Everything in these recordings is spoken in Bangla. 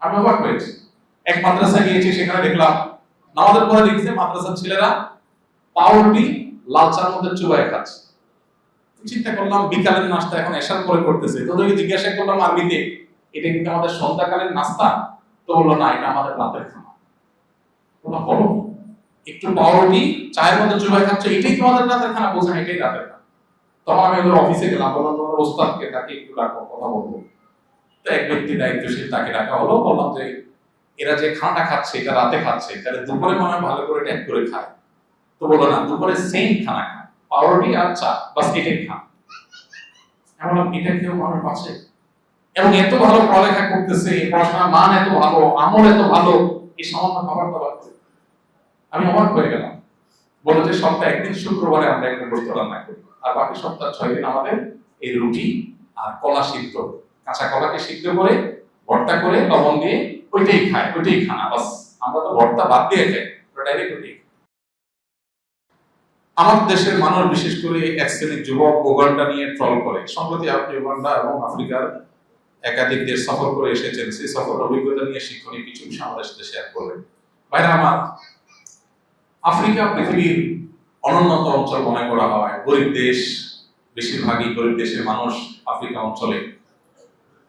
আমি অবাক হয়েছি। এক মাদ্রাসা গিয়েছি, সেখানে দেখলাম নামাজের পরে লিখছে মাদ্রাসার ছেলেরা পাউরুটি লাল চার মধ্যে চুবায় খাচ্ছে। চিন্তা করলাম বিকালের নাস্তা এখন এশার পরে করতেছে। তোদেরকে জিজ্ঞাসা করলাম আরবিতে, এটা কিন্তু আমাদের সন্ধ্যাকালীন নাস্তা? তো বললো না, এটা আমাদের রাতের খানা। বললাম বলো, একটু পাউরুটি চায়ের মধ্যে চুবায় খাচ্ছ, এটাই তোমাদের রাতের খানা? বলছেন এটাই রাতের খানা। তখন আমি ওদের অফিসে গেলাম, বললাম তোমাদের ওস্তাদকে, তাকে একটু ডাকো, কথা বলবো। তো এক ব্যক্তি দায়িত্বশীল, তাকে ডাকা হলো। বললাম যে এরা যে খানাটা খাচ্ছে এটা রাতে খাচ্ছে, তাহলে দুপুরে মনে হয় ভালো করে ট্যাগ করে খায়। তো বললো না, দুপুরে সেম খানা খায়, পাউরুটি আর চা, বাস এটাই খান। এমন এটা কেউ মানুষ আছে? এবং এত ভালো পড়ালেখা করতেছে, পড়াশোনার মান এত ভালো, আমল এত ভালো, এই সামান্য খাবার দাবার। আমি অবাক হয়ে গেলাম। বলে যে সপ্তাহে একদিন শুক্রবারে আমরা একটা গোস্ত রান্না করি, আর বাকি সপ্তাহ 6 দিন আমাদের এই রুটি আর কলা সিদ্ধ, কাঁচা কলাকে সিদ্ধ করে ভর্তা করে লবণ দিয়ে ওইটাই খায়, ওইটাই খানা। বাস আমরা তো ভর্তা বাদ দিয়ে খাই, ডাইরেক্ট ওইটাই। আমাদের দেশের মানুষ, বিশেষ করে এক শ্রেণীর যুবক উগান্ডা নিয়ে ট্রল করে। সম্প্রতি আপনি উগান্ডা এবং আফ্রিকার একাধিক দেশ সফর করে এসেছেন, সেই সফরের অভিজ্ঞতা নিয়ে শিক্ষণীয় কিছু বিষয় আমাদের সাথে শেয়ার করবেন। ভাইরা আমার, আফ্রিকা পৃথিবীর অনুন্নত অঞ্চল মনে করা হয়, গরিব দেশ, বেশিরভাগই গরিব দেশের মানুষ আফ্রিকা অঞ্চলে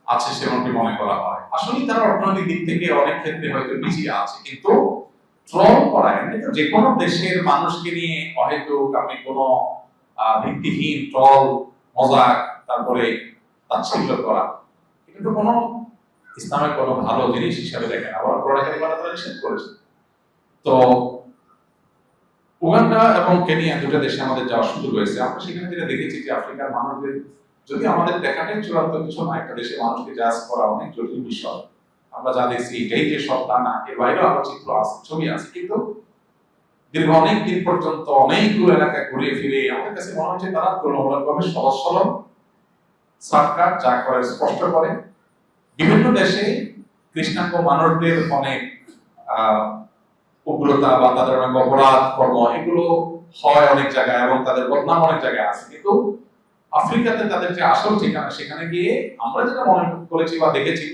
আছে সেমনটি মনে করা হয়। আসলে তারা অর্থনৈতিক দিক থেকে অনেক ক্ষেত্রে হয়তো পিছিয়ে আছে, কিন্তু ট্রল করা, এমনি তো যে কোনো দেশের মানুষকে নিয়ে অহেতুক আপনি কোনো ভিত্তিহীন ট্রল, মজাক, তারপরে তাচ্ছিল্য করা, এটা তো কোনো ইসলামের কোনো ভালো জিনিস হিসাবে দেখেন। আবার কোরআনে তারা নিষেধ করেছে। তো উগান্ডা এবং কেনিয়া দুটো দেশে আমাদের যাওয়ার সুযোগ হয়েছে। আমরা সেখানে যেটা দেখেছি যে আফ্রিকার মানুষদের, যদি আমাদের দেখাটাই চূড়ান্ত কিছু না, একটা দেশের মানুষকে জাজ করা অনেক জটিল বিষয়। আমরা যা দেখছি এটাই যে সব তা না, এর বাইরেও আরো চিত্র আছে, ছবি আছে। কিন্তু দীর্ঘ অনেক দিন পর্যন্ত অনেকগুলো এলাকা ঘুরে ফিরে আমাদের কাছে মনে হচ্ছে তারা তুলনামূলকভাবে সহজ সরল, শর্টকাট, যা করে স্পষ্ট করে। বিভিন্ন দেশে কৃষ্ণাঙ্গ মানুষদের অনেক উগ্রতা বা তাদের অনেক অপরাধ কর্ম এগুলো হয় অনেক জায়গায়, এবং তাদের বদনাম অনেক জায়গায় আছে। কিন্তু আফ্রিকাতে তাদের যে আসল ঠিকানা, সেখানে গিয়ে আমরা যেটা মনে করেছি বা দেখেছি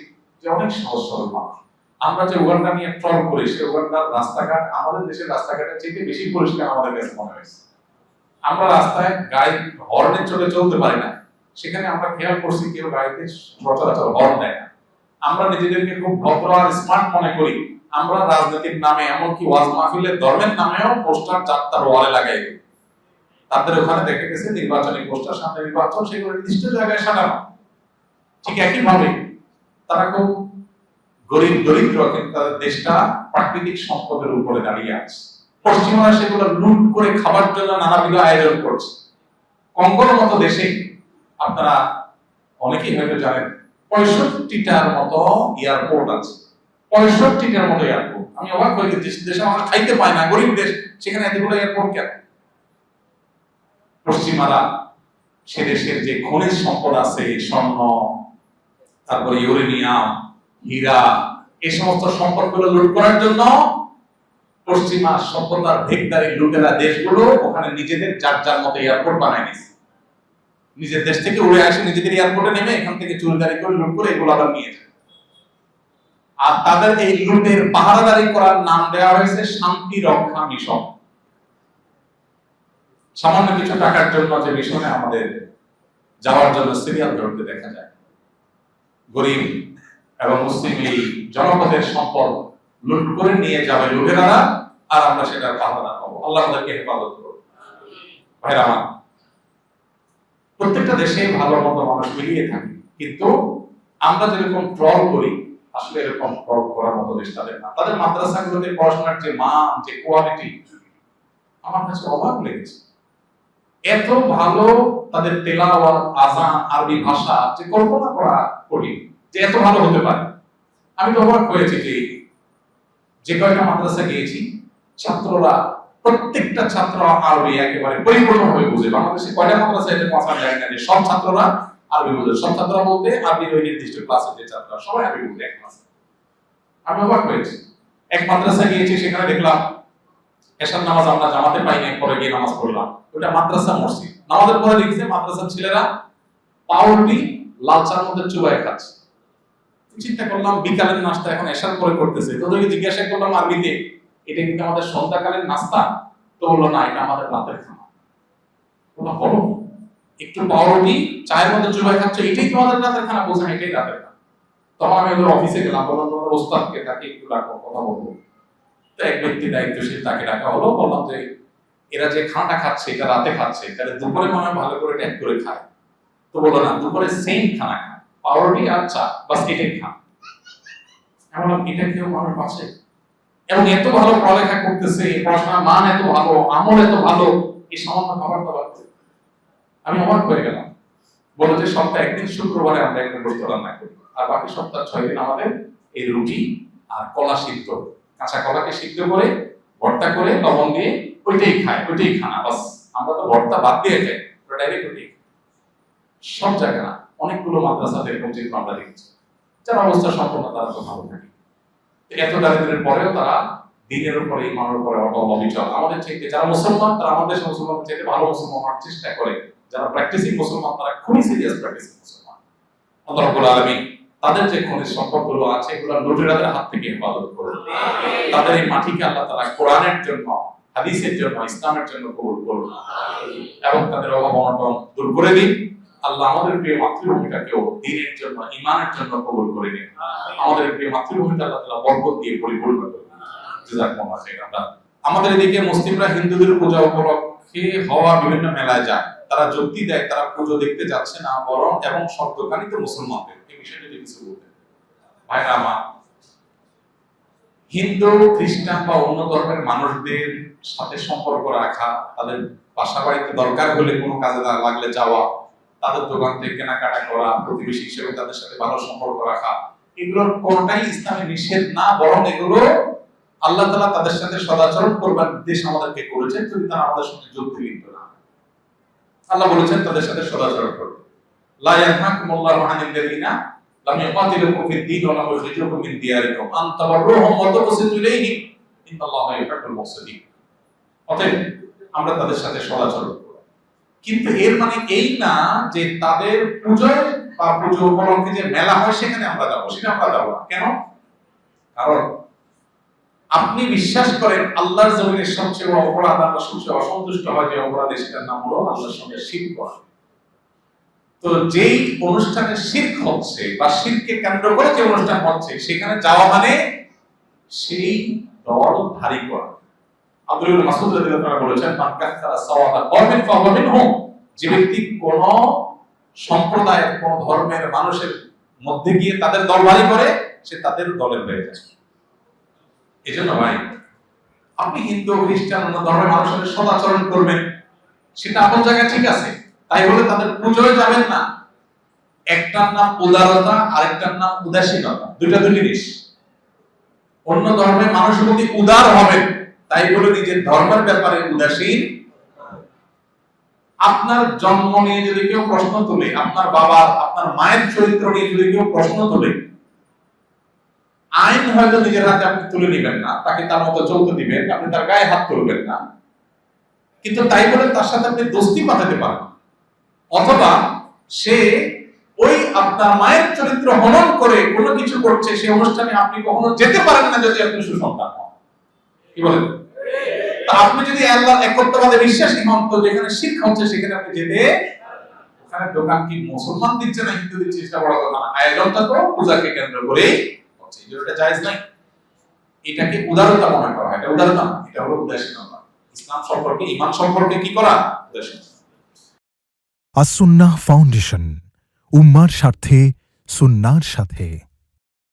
যে অনেক সহজ সরল মানুষ। আমরা যে উগান্ডা নিয়ে ট্রল করি, সে উগান্ডার রাস্তাঘাট আমাদের দেশের রাস্তাঘাটের চেয়ে বেশি পরিষ্কার আমাদের কাছে মনে হয়েছে। আমরা রাস্তায় গাড়ি হর্নে চলে চলতে পারি না, সেখানে আমরা খেয়াল করছি কেউ গাড়িতে সচরাচর হর্ন দেয় না। আমরা নিজেদেরকে খুব ভদ্র আর স্মার্ট মনে করি। আমরা রাজনীতির নামে, এমনকি ওয়াজ মাহফিলের ধর্মের নামেও পোস্টার চারটার ওয়ালে লাগাই দিই। তাদের ওখানে দেখা গেছে নির্বাচনী পোস্টার, সামনে নির্বাচন, সেগুলো নির্দিষ্ট জায়গায় সাজানো। ঠিক একই ভাবে তারা খুব গরিব দরিদ্র, কিন্তু তাদের দেশটা প্রাকৃতিক সম্পদের উপরে দাঁড়িয়ে আছে। পশ্চিমারা সেগুলো লুট করে খাবার জন্য নানাবিধ আয়োজন করছে। কঙ্গোর মতো দেশে আপনারা অনেকেই হয়তো জানেন 65টার মতো এয়ারপোর্ট আছে। 65টার মতো এয়ারপোর্ট। আমি অবাক হয়ে গেছি, দেশে আমরা খাইতে পাই না, গরিব দেশ, সেখানে এতগুলো এয়ারপোর্ট কেন? পশ্চিমারা সে দেশের যে খনিজ সম্পদ আছে, স্বর্ণ, তারপরে ইউরেনিয়াম, হীরা, এই সমস্ত সম্পদগুলো লুট করার জন্য পশ্চিমা সভ্যতার ভেগদারি লুটেরা দেশগুলো ওখানে নিজেদের যার যার মতো এয়ারপোর্ট বানায় নিয়েছে। নিজের দেশ থেকে উড়ে আসে, নিজেদের এয়ারপোর্টে নেমে এখান থেকে চুরিদারি করে লুট করে এগুলো আবার নিয়ে যায়। আর তাদের এই লুটের পাহারাদারি করার নাম দেওয়া হয়েছে শান্তি রক্ষা মিশন। সামান্য কিছু টাকার জন্য যে মিশনে আমাদের যাওয়ার জন্য সিরিয়াল ধরতে দেখা যায়, গরিব এবং মুসলিম এই জনপদের সম্পদ লুট করে নিয়ে যাবে লুটেরারা, আর আমরা সেটার পাহারাদার হবো। আল্লাহ আমাদেরকে হেফাজত করুন। ভাইরা আমার, প্রত্যেকটা দেশে ভালো মন্দ মানুষ মিলিয়ে থাকে, কিন্তু আমরা যেরকম ট্রল করি, আসলে এরকম ট্রল করার মতো দেশ তাদের না। তাদের মাদ্রাসাগুলোতে পড়াশোনার যে মান, যে কোয়ালিটি, আমার কাছে অবাক লেগেছে। এত ভালো তাদের তেলাওয়াত, আযান, আরবি ভাষা, যে কল্পনা করা কঠিন যে এত ভালো হতে পারে। আমি তো অবাক হয়েছি যে কয়েকটা মাদ্রাসা গিয়েছি, ছাত্ররা, প্রত্যেকটা ছাত্র আরবি একেবারে পরিপূর্ণভাবে বুঝে। বাংলাদেশে কয়টা মাদ্রাসা এটা পৌঁছানো যায় না যে সব ছাত্ররা আরবি বুঝে। সব ছাত্ররা বলতে আরবির ওই নির্দিষ্ট ক্লাসের যে ছাত্ররা সবাই আরবি বুঝে এক ক্লাসে। আমি অবাক হয়েছি। এক মাদ্রাসা গিয়েছি, সেখানে দেখলাম এশার নামাজ আমরা জামাতে পাই নাই, পরে গিয়ে নামাজ পড়লাম। ওটা মাদ্রাসা মসজিদ। নামাজের পরে লিখছে মাদ্রাসার ছেলেরা পাউরুটি লাল চার মধ্যে চুবায় খাচ্ছে। চিন্তা করলাম বিকালের নাস্তা এখন এশার পরে করতেছে, তো ওদেরকে জিজ্ঞাসা করলাম আরবিতে, এটা কিন্তু আমাদের সন্ধ্যাকালের নাস্তা? তো বললো না, এটা আমাদের রাতের খানা। বললাম বলো, একটু পাউরুটি চায়ের মধ্যে চুবাই খাচ্ছ, এটাই তোমাদের রাতের খানা? বলছে এটাই রাতের খানা। তখন আমি ওদের অফিসে গেলাম, বললাম তোমাদের ওস্তাদকে, তাকে একটু ডাকো, কথা বলবো। তো এক ব্যক্তি দায়িত্বশীল, তাকে ডাকা হলো। বললাম যে এরা যে খানাটা খাচ্ছে এটা রাতে খাচ্ছে, তাহলে দুপুরে মনে হয় ভালো করে ট্যাগ করে খায়। তো বললো না, দুপুরে সেম খানা খায়, পাউরুটি আর চা, বাস এটাই খান। আমি বললাম এটা কেউ মানুষ বাঁচে? এবং এত ভালো পড়ালেখা করতেছে, পড়াশোনার মান এত ভালো, আমল এত ভালো, এই সামান্য খাবার দাবার। আমি অবাক হয়ে গেলাম। বলে যে সপ্তাহে একদিন শুক্রবারে আমরা একটা গোস্ত রান্না করি, আর বাকি সপ্তাহ 6 দিন আমাদের এই রুটি আর কলা সিদ্ধ, কাঁচা কলাকে সিদ্ধ করে ভর্তা করে লবণ দিয়ে ওইটাই খায়, ওইটাই খানা। বাস আমরা তো ভর্তা বাদ দিয়ে খাই, ডাইরেক্ট ওইটাই। সব জায়গা না, অনেকগুলো মাদ্রাসাতে এরকম চিত্র আমরা দেখেছি, যার অবস্থা সম্পূর্ণ তারা তো ভালো থাকে। এত দারিদ্রের পরেও তারা দিনের উপরে ইমানের উপরে অটল অবিচল। আমাদের চাইতে যারা মুসলমান, তারা আমাদের মুসলমানদের চাইতে ভালো মুসলমান হওয়ার চেষ্টা করে। যারা প্র্যাকটিসিং মুসলমান, তারা খুবই সিরিয়াস প্র্যাকটিসিং মুসলমান। আল্লাহ রাব্বুল আলামিন তাদের যে খনিজ সম্পদগুলো আছে, এগুলো লুটেরাদের হাত থেকে হেফাজত করুন। তাদের এই মাটিকে আল্লাহ তাআলা কোরআনের জন্য, হাদিসের জন্য, ইসলামের জন্য কবুল করুন এবং তাদের অভাব অনটন দূর করে দিন। আল্লাহ আমাদের প্রিয় মাতৃভূমিটাকেও দ্বীনের জন্য, ঈমানের জন্য কবুল করে নিন। আমাদের প্রিয় মাতৃভূমিটা আল্লাহ তাআলা বরকত দিয়ে পরিপূর্ণ করুন। জাযাকুমুল্লাহ খাইরান। আমাদের এদিকে মুসলিমরা হিন্দুদের পূজা উপলক্ষে হওয়া বিভিন্ন মেলায় যায়, তারা যুক্তি দেয় তারা পুজো দেখতে যাচ্ছে না, বরং এবং সব দোকানই তো মুসলমানদের। এই বিষয়ে যদি কিছু বলতেন ভাইরা আমার। হিন্দু, খ্রিস্টান বা অন্য ধর্মের মানুষদের সাথে সম্পর্ক রাখা, তাদের বাসা বাড়িতে দরকার হলে কোনো কাজে লাগলে যাওয়া, তাদের দোকান থেকে কেনাকাটা করা, প্রতিবেশী হিসেবে তাদের সাথে ভালো সম্পর্ক রাখা, এগুলোর কোনটাই ইসলামে নিষেধ না, বরং এগুলো আল্লাহ তাআলা তাদের সাথে সদাচরণ করবার নির্দেশ আমাদেরকে করেছেন, যদি তারা আমাদের সঙ্গে যুদ্ধে লিপ্ত না। আল্লাহ বলেছেন তাদের সাথে সদাচরণ করবে। লা ইয়ানহাকুমুল্লাহু আনিল লাযিনা লাম ইউকাতিলুকুম ফিদ-দীন ওয়া লাম ইখরিজুকুম মিন দিয়ারিকুম আন তাবাররুহুম ওয়া তুকসিতু ইলাইহিম ইন্নাল্লাহা ইউহিব্বুল মুকসিতিন। অতএব আমরা তাদের সাথে সদাচরণ করব, কিন্তু এর মানে এই না যে তাদের পূজায় বা পুজো উপলক্ষে যে মেলা হয় সেখানে আমরা যাব, সেটা আমরা যাব না। কেন? কারণ আপনি বিশ্বাস করেন আল্লাহর জমিনের সবচেয়ে বড় অপরাধ, আল্লাহ সবচেয়ে অসন্তুষ্ট হয় যে অপরাধে, সেটার নাম হলো আল্লাহর সঙ্গে শিরক করা। তো যেই অনুষ্ঠানে শিরক হচ্ছে বা শিরককে কেন্দ্র করে যে অনুষ্ঠান হচ্ছে, সেখানে যাওয়া মানে সেই দল ভারী করা। আব্দুল্লাহ ইবনে মাসউদ রাদিয়াল্লাহু আনহু বলেছেন, মান কাসসারা সাওয়াদা কওমিন ফাহুয়া মিনহুম। যে ব্যক্তি কোন সম্প্রদায়ের, কোন ধর্মের মানুষের মধ্যে গিয়ে তাদের দল ভারী করে, সে তাদের দলের হয়ে যায়। এজন্য ভাই, আপনি হিন্দু, খ্রিস্টান, অন্য ধর্মের মানুষের সদাচরণ করবেন, সেটা আপনার জায়গায় ঠিক আছে, তাই বলে তাদের পুজোয় যাবেন না। একটার নাম উদারতা, আরেকটার নাম উদাসীনতা, দুইটা দুই জিনিস। অন্য ধর্মের মানুষের প্রতি উদার হবেন, তাই বলে নিজের ধর্মের ব্যাপারে উদাসীন। আপনার জন্ম নিয়ে যদি কেউ প্রশ্ন তোলে, আপনার বাবার, আপনার মায়ের চরিত্র নিয়ে যদি কেউ প্রশ্ন তোলে, আইন হয়তো নিজের হাতে আপনি তুলে নেবেন না, তাকে তার মতো চলতে দিবেন, আপনি তার গায়ে হাত তুলবেন না, কিন্তু তাই বলে তার সাথে আপনি দোস্তি পাঠাতে পারেন। অথবা সে ওই আপনার মায়ের চরিত্র হনন করে কোনো কিছু করছে, সেই অনুষ্ঠানে আপনি কখনো যেতে পারেন না যদি আপনি সুসন্তান হন। কি বলেন? তা আপনি যদি আল্লাহর একত্ববাদে বিশ্বাসী হন, তো যেখানে শিরক হচ্ছে সেখানে আপনি যেতে, ওখানে দোকান কি মুসলমান দিচ্ছে না হিন্দু দিচ্ছে সেটা বড় কথা না, আয়োজনটা তো পূজাকে কেন্দ্র করেই হচ্ছে। এটা জায়েজ নাই, এটাকে উদারতা মনে করা হয়। এটা উদারতা না, এটা হলো উদাসীনতা। ইসলাম সম্পর্কে, ঈমান সম্পর্কে কি করা? উদাসীনতা। আস-সুন্নাহ ফাউন্ডেশন, উম্মার স্বার্থে সুন্নাহর সাথে।